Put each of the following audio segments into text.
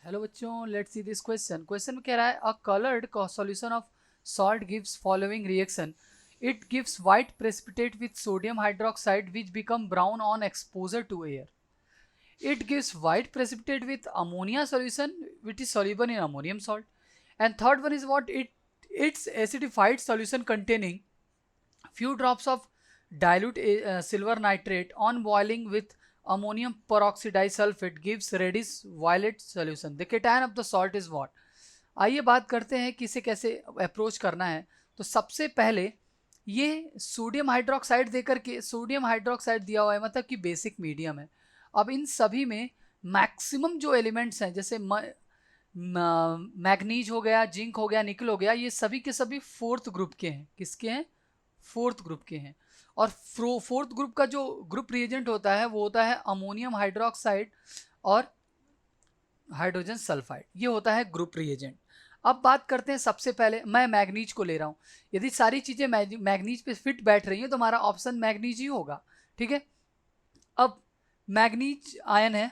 Hello बच्चों, let's see this question. Question में कह रहा है a coloured solution of salt gives following reaction. It gives white precipitate with sodium hydroxide which become brown on exposure to air. It gives white precipitate with ammonia solution which is soluble in ammonium salt. And third one is what its acidified solution containing few drops of dilute silver nitrate on boiling with ammonium peroxide sulfate gives reddish violet solution. The cation of the salt is what? आइए बात करते हैं कि इसे कैसे approach करना है। तो सबसे पहले ये सोडियम हाइड्रोक्साइड देकर के, सोडियम हाइड्रोक्साइड दिया हुआ है मतलब कि बेसिक मीडियम है। अब इन सभी में मैक्सिमम जो एलिमेंट्स हैं जैसे मैग्नीज हो गया, जिंक हो गया, निकल हो गया, ये सभी के सभी फोर्थ ग्रुप के हैं। किसके हैं? फोर्थ ग्रुप के हैं। और फोर्थ ग्रुप का जो ग्रुप रिएजेंट होता है वो होता है अमोनियम हाइड्रोक्साइड और हाइड्रोजन सल्फाइड, ये होता है ग्रुप रिएजेंट। अब बात करते हैं, सबसे पहले मैं मैग्नीज को ले रहा हूँ। यदि सारी चीज़ें मैग्नीज पे फिट बैठ रही हैं तो हमारा ऑप्शन मैग्नीज ही होगा। ठीक है, अब मैग्नीज आयन है।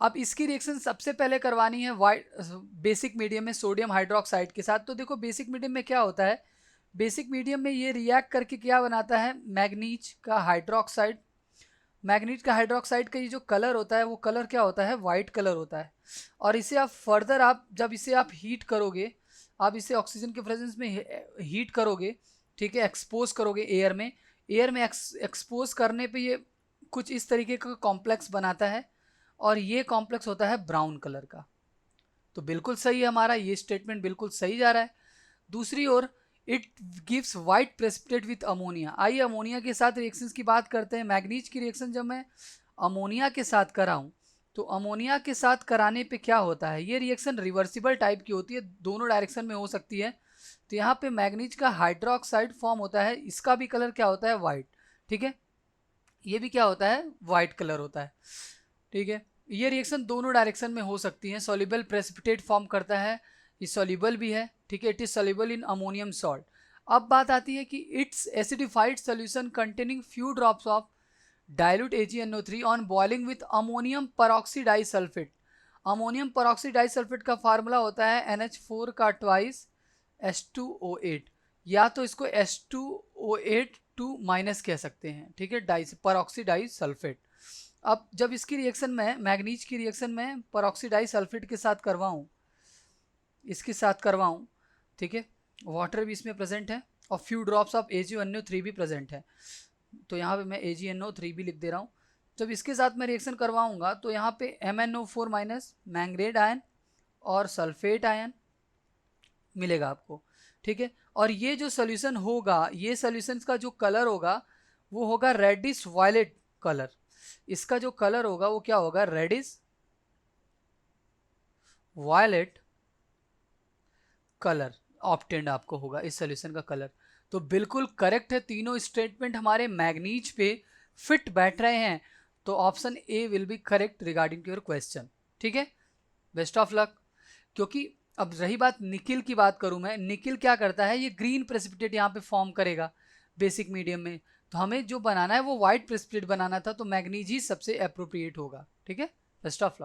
अब इसकी रिएक्शन सबसे पहले करवानी है वाइट बेसिक मीडियम में सोडियम हाइड्रोक्साइड के साथ। तो देखो बेसिक मीडियम में क्या होता है, बेसिक मीडियम में ये रिएक्ट करके क्या बनाता है, मैग्नीज का हाइड्रोक्साइड। मैग्नीज का हाइड्रोक्साइड का ये जो कलर होता है वो कलर क्या होता है, वाइट कलर होता है। और इसे आप फर्दर जब इसे आप हीट करोगे, आप इसे ऑक्सीजन के प्रेजेंस में हीट करोगे, ठीक है, एक्सपोज करोगे एयर में। एक्सपोज करने पे ये कुछ इस तरीके का कॉम्प्लेक्स बनाता है और ये कॉम्प्लेक्स होता है ब्राउन कलर का। तो बिल्कुल सही है, हमारा ये स्टेटमेंट बिल्कुल सही जा रहा है। दूसरी ओर it gives white precipitate with ammonia. आइए अमोनिया के साथ रिएक्शंस की बात करते हैं। मैग्नीज की रिएक्शन जब मैं अमोनिया के साथ कराऊं तो अमोनिया के साथ कराने पे क्या होता है, ये रिएक्शन रिवर्सिबल टाइप की होती है, दोनों डायरेक्शन में हो सकती है। तो यहाँ पे मैग्नीज का हाइड्रोक्साइड फॉर्म होता है, इसका भी कलर क्या होता है, वाइट। ठीक है, ये भी क्या होता है, वाइट कलर होता है। ठीक है, ये रिएक्शन दोनों डायरेक्शन में हो सकती है। सॉल्युबल प्रेसिपिटेट फॉर्म करता है, ये सॉल्युबल भी है। ठीक है, it is soluble in ammonium salt. अब बात आती है कि it's acidified solution containing few drops of dilute AgNO3 on boiling with ammonium peroxide disulphate. Ammonium peroxide disulphate का फार्मूला होता है NH4 का ट्वाइस H2O8, या तो इसको H2O8 2 माइनस कह सकते हैं। ठीक है, पेरोक्साइड डाइसल्फेट। अब जब इसकी रिएक्शन में, मैग्नीज की रिएक्शन में पेरोक्साइड डाइसल्फेट के साथ करवाऊँ, इसके साथ करवाऊँ, ठीक है, वाटर भी इसमें प्रेजेंट है और फ्यू ड्रॉप्स ऑफ AgNO3 भी प्रेजेंट है। तो यहाँ पे मैं AgNO3 भी लिख दे रहा हूँ। जब इसके साथ मैं रिएक्शन करवाऊँगा तो यहाँ पे MnO4 माइनस मैंगनेट आयन और सल्फेट आयन मिलेगा आपको। ठीक है, और ये जो सोल्यूशन होगा, ये सोल्यूशन का जो कलर होगा वो होगा रेडिश वायलेट कलर। इसका जो कलर होगा वो क्या होगा, रेडिश वायलेट कलर ऑब्टेन्ड आपको होगा इस सोल्यूशन का कलर। तो बिल्कुल करेक्ट है, तीनों स्टेटमेंट हमारे मैग्नीज पे फिट बैठ रहे हैं। तो option A will be correct regarding your question. ठीक है, बेस्ट ऑफ लक। क्योंकि अब रही बात निकिल की, बात करूं मैं, निकिल क्या करता है, ये ग्रीन प्रेसिपिटेट यहाँ पे फॉर्म करेगा बेसिक मीडियम में। तो हमें जो बनाना है वो व्हाइट प्रेसिपिटेट बनाना था, तो मैग्नीज ही सबसे अप्रोप्रिएट होगा। ठीक है, बेस्ट ऑफ लक।